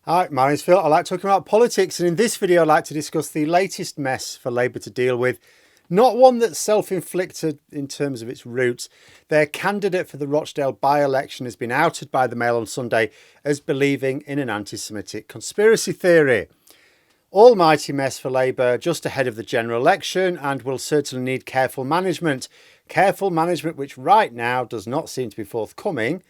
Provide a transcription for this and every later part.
Hi, my name's Phil. I like talking about politics, and in this video I'd like to discuss the latest mess for Labour to deal with. Not one that's self-inflicted in terms of its roots. Their candidate for the Rochdale by-election has been outed by the Mail on Sunday as believing in an anti-Semitic conspiracy theory. Almighty mess for Labour just ahead of the general election, and will certainly need careful management. Careful management which right now does not seem to be forthcoming.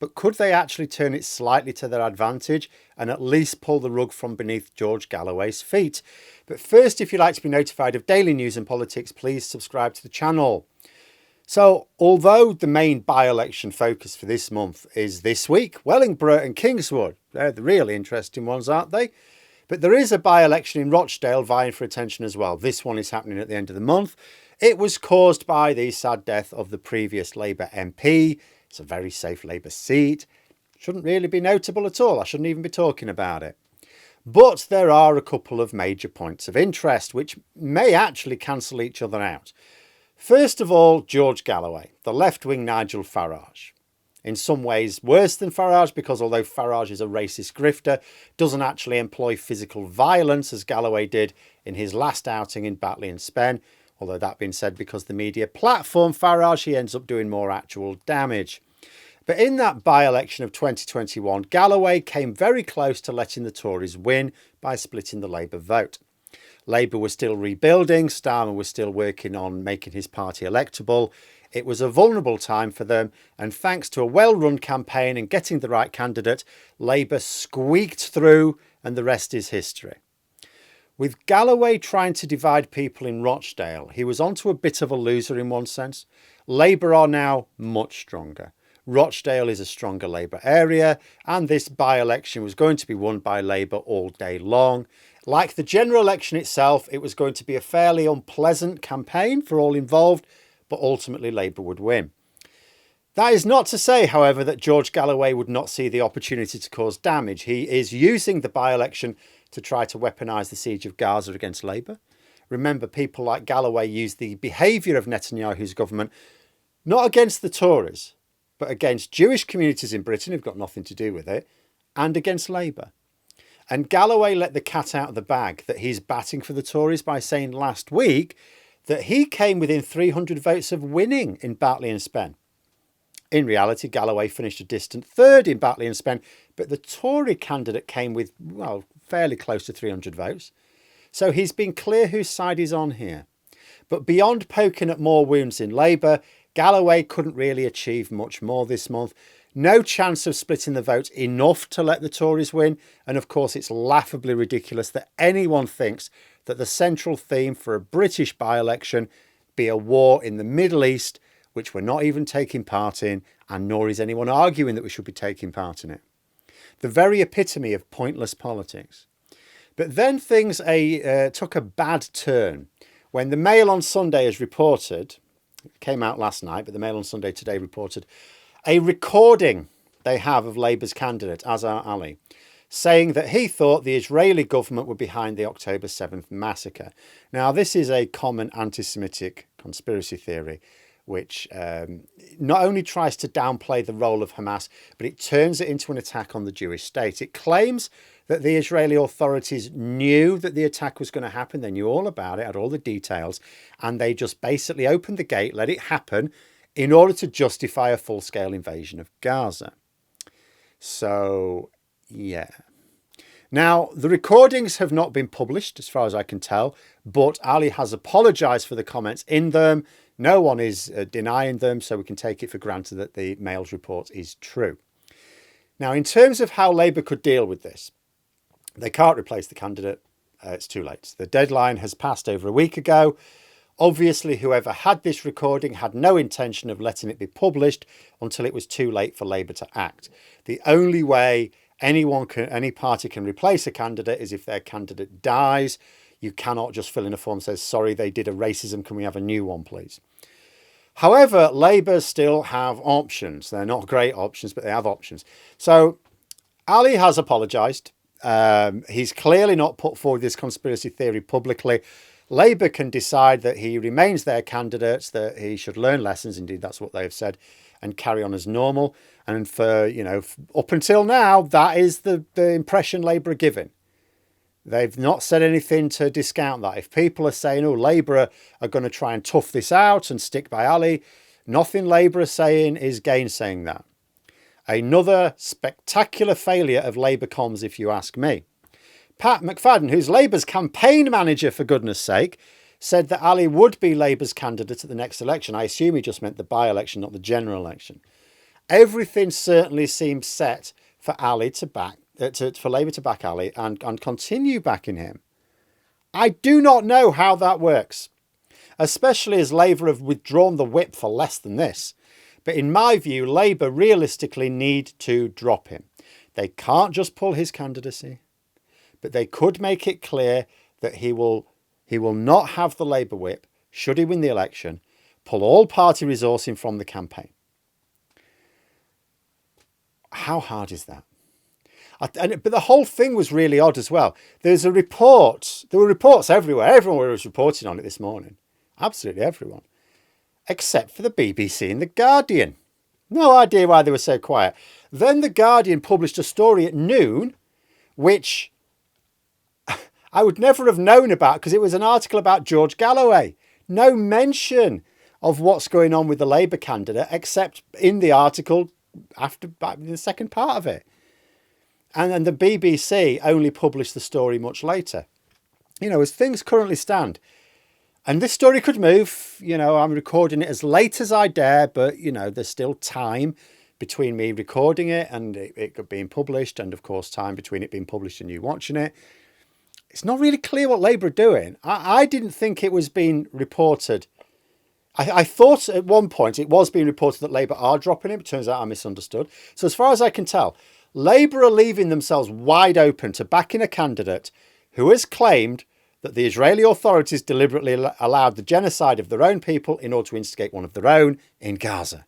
But could they actually turn it slightly to their advantage and at least pull the rug from beneath George Galloway's feet? But first, if you'd like to be notified of daily news and politics, please subscribe to the channel. So, although the main by-election focus for this month is this week, Wellingborough and Kingswood, they're the really interesting ones, aren't they? But there is a by-election in Rochdale vying for attention as well. This one is happening at the end of the month. It was caused by the sad death of the previous Labour MP. It's a very safe Labour seat. Shouldn't really be notable at all. I shouldn't even be talking about it. But there are a couple of major points of interest which may actually cancel each other out. First of all, George Galloway, the left-wing Nigel Farage. In some ways worse than Farage, because although Farage is a racist grifter, doesn't actually employ physical violence as Galloway did in his last outing in Batley and Spen. Although that being said, because the media platform Farage, he ends up doing more actual damage. But in that by-election of 2021, Galloway came very close to letting the Tories win by splitting the Labour vote. Labour was still rebuilding, Starmer was still working on making his party electable. It was a vulnerable time for them, and thanks to a well-run campaign and getting the right candidate, Labour squeaked through, and the rest is history. With Galloway trying to divide people in Rochdale, he was onto a bit of a loser in one sense. Labour are now much stronger. Rochdale is a stronger Labour area, and this by-election was going to be won by Labour all day long. Like the general election itself, it was going to be a fairly unpleasant campaign for all involved, but ultimately Labour would win. That is not to say, however, that George Galloway would not see the opportunity to cause damage. He is using the by-election to try to weaponise the siege of Gaza against Labour. Remember, people like Galloway use the behaviour of Netanyahu's government not against the Tories, but against Jewish communities in Britain who've got nothing to do with it, and against Labour. And Galloway let the cat out of the bag that he's batting for the Tories by saying last week that he came within 300 votes of winning in Batley and Spen. In reality, Galloway finished a distant third in Batley and Spen, but the Tory candidate came with, well, fairly close to 300 votes. So he's been clear whose side he's on here. But beyond poking at more wounds in Labour, Galloway couldn't really achieve much more this month. No chance of splitting the vote enough to let the Tories win. And of course, it's laughably ridiculous that anyone thinks that the central theme for a British by-election be a war in the Middle East, which we're not even taking part in, and nor is anyone arguing that we should be taking part in it. The very epitome of pointless politics. But then things took a bad turn when the Mail on Sunday has reported, it came out last night, but the Mail on Sunday today reported, a recording they have of Labour's candidate, Aar Ali, saying that he thought the Israeli government were behind the October 7th massacre. Now, this is a common anti-Semitic conspiracy theory, which not only tries to downplay the role of Hamas, but it turns it into an attack on the Jewish state. It claims that the Israeli authorities knew that the attack was going to happen. They knew all about it, had all the details, and they just basically opened the gate, let it happen, in order to justify a full-scale invasion of Gaza. So, yeah. Now, the recordings have not been published, as far as I can tell, but Ali has apologised for the comments in them. No one is denying them, so we can take it for granted that the Mail's report is true. Now, in terms of how Labour could deal with this, they can't replace the candidate. It's too late. The deadline has passed over a week ago. Obviously, whoever had this recording had no intention of letting it be published until it was too late for Labour to act. The only way any party can replace a candidate is if their candidate dies. You cannot just fill in a form that says, sorry, they did a racism, can we have a new one, please? However, Labour still have options. They're not great options, but they have options. So Ali has apologised. He's clearly not put forward this conspiracy theory publicly. Labour can decide that he remains their candidate, that he should learn lessons. Indeed, that's what they have said. and carry on as normal. And for, up until now, that is the impression Labour are giving. They've not said anything to discount that. If people are saying, oh, Labour are going to try and tough this out and stick by Ali, nothing Labour are saying is gainsaying that. Another spectacular failure of Labour comms, if you ask me. Pat McFadden, who's Labour's campaign manager, for goodness sake, said that Ali would be Labour's candidate at the next election. I assume he just meant the by-election, not the general election. Everything certainly seems set for Ali to back, for Labour to back Ali and continue backing him. I do not know how that works, especially as Labour have withdrawn the whip for less than this. But in my view, Labour realistically need to drop him. They can't just pull his candidacy, but they could make it clear that he will not have the Labour whip should he win the election, pull all party resourcing from the campaign. How hard is that? But the whole thing was really odd as well. There were reports everywhere. Everyone was reporting on it this morning. Absolutely everyone. Except for the BBC and The Guardian. No idea why they were so quiet. Then The Guardian published a story at noon, which I would never have known about because it was an article about George Galloway. No mention of what's going on with the Labour candidate, except in the article in the second part of it. And then the BBC only published the story much later. As things currently stand, and this story could move, I'm recording it as late as I dare, but, there's still time between me recording it and it being published. And of course, time between it being published and you watching it. It's not really clear what Labour are doing. I didn't think it was being reported. I thought at one point it was being reported that Labour are dropping him. It turns out I misunderstood. So as far as I can tell, Labour are leaving themselves wide open to backing a candidate who has claimed that the Israeli authorities deliberately allowed the genocide of their own people in order to instigate one of their own in Gaza.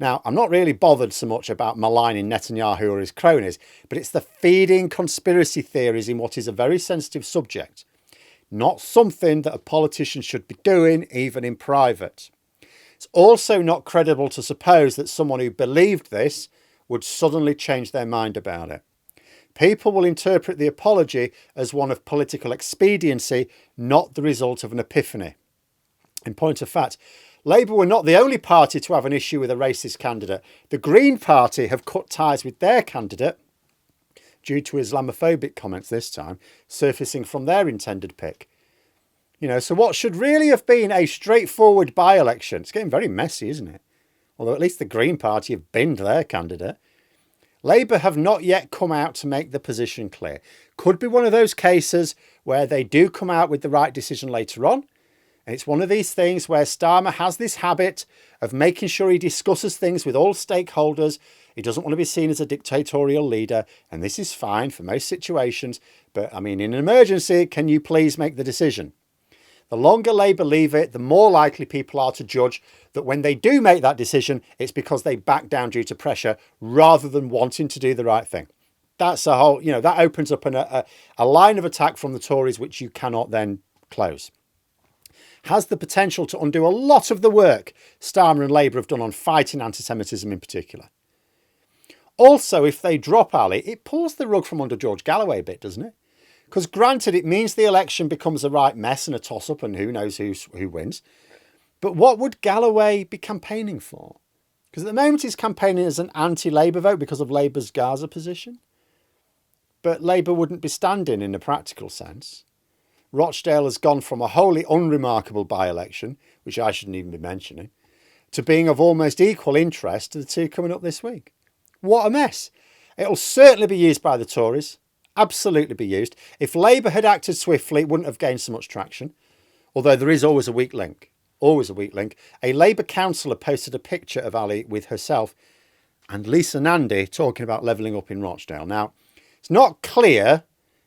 Now, I'm not really bothered so much about maligning Netanyahu or his cronies, but it's the feeding conspiracy theories in what is a very sensitive subject. Not something that a politician should be doing, even in private. It's also not credible to suppose that someone who believed this would suddenly change their mind about it. People will interpret the apology as one of political expediency, not the result of an epiphany. In point of fact, Labour were not the only party to have an issue with a racist candidate. The Green Party have cut ties with their candidate due to Islamophobic comments this time, surfacing from their intended pick. So what should really have been a straightforward by-election, it's getting very messy, isn't it? Although at least the Green Party have binned their candidate. Labour have not yet come out to make the position clear. Could be one of those cases where they do come out with the right decision later on. And it's one of these things where Starmer has this habit of making sure he discusses things with all stakeholders. He doesn't want to be seen as a dictatorial leader. And this is fine for most situations. But I mean, in an emergency, can you please make the decision? The longer Labour leave it, the more likely people are to judge that when they do make that decision, it's because they back down due to pressure rather than wanting to do the right thing. That's a whole, that opens up a line of attack from the Tories, which you cannot then close. Has the potential to undo a lot of the work Starmer and Labour have done on fighting anti-Semitism in particular. Also, if they drop Ali, it pulls the rug from under George Galloway a bit, doesn't it? Because granted, it means the election becomes a right mess and a toss-up and who knows who wins. But what would Galloway be campaigning for? Because at the moment he's campaigning as an anti-Labour vote because of Labour's Gaza position. But Labour wouldn't be standing in a practical sense. Rochdale has gone from a wholly unremarkable by-election, which I shouldn't even be mentioning, to being of almost equal interest to the two coming up this week. What a mess. It'll certainly be used by the Tories. Absolutely be used. If Labour had acted swiftly, it wouldn't have gained so much traction. Although there is always a weak link. Always a weak link. A Labour councillor posted a picture of Ali with herself and Lisa Nandy talking about levelling up in Rochdale. Now, it's not clear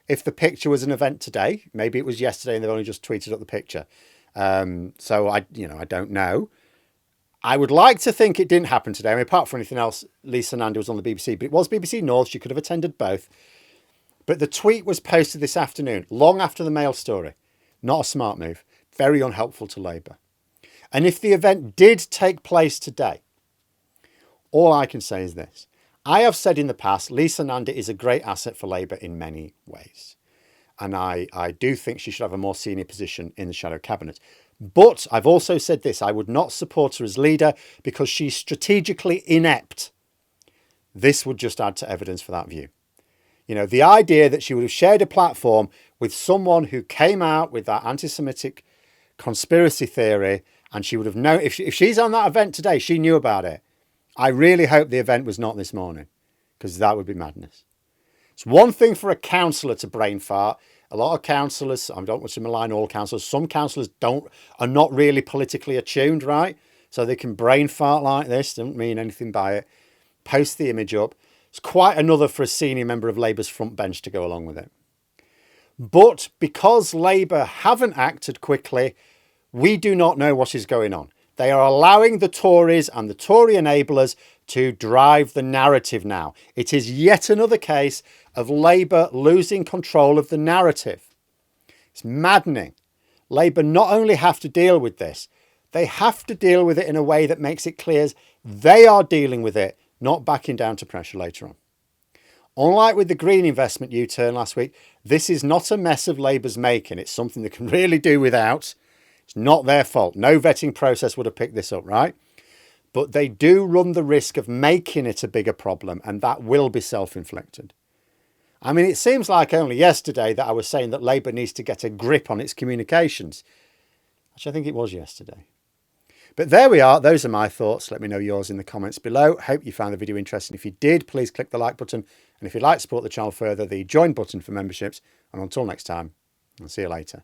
if the picture was an event today. Maybe it was yesterday and they've only just tweeted up the picture. So I don't know. I would like to think it didn't happen today. I mean, apart from anything else, Lisa Nandy was on the BBC, but it was BBC North. She could have attended both. But the tweet was posted this afternoon, long after the Mail story. Not a smart move. Very unhelpful to Labour. And if the event did take place today, All I can say is this. I have said in the past, Lisa Nandy is a great asset for Labour in many ways. And I do think she should have a more senior position in the shadow cabinet. But I've also said this, I would not support her as leader because she's strategically inept. This would just add to evidence for that view. You know, the idea that she would have shared a platform with someone who came out with that anti-Semitic conspiracy theory, and she would have known, if she's on that event today, she knew about it. I really hope the event was not this morning, because that would be madness. It's one thing for a councillor to brain fart. A lot of councillors, I don't want to malign all councillors, some councillors are not really politically attuned, right? So they can brain fart like this, don't mean anything by it. Post the image up. It's quite another for a senior member of Labour's front bench to go along with it. But because Labour haven't acted quickly, we do not know what is going on. They are allowing the Tories and the Tory enablers to drive the narrative now. It is yet another case of Labour losing control of the narrative. It's maddening. Labour not only have to deal with this, they have to deal with it in a way that makes it clear they are dealing with it, not backing down to pressure later on. Unlike with the green investment U-turn last week, this is not a mess of Labour's making. It's something they can really do without. It's not their fault. No vetting process would have picked this up, right? But they do run the risk of making it a bigger problem, and that will be self-inflicted. I mean, it seems like only yesterday that I was saying that Labour needs to get a grip on its communications. Actually, I think it was yesterday. But there we are. Those are my thoughts. Let me know yours in the comments below. Hope you found the video interesting. If you did, please click the like button. And if you'd like to support the channel further, the join button for memberships. And until next time, I'll see you later.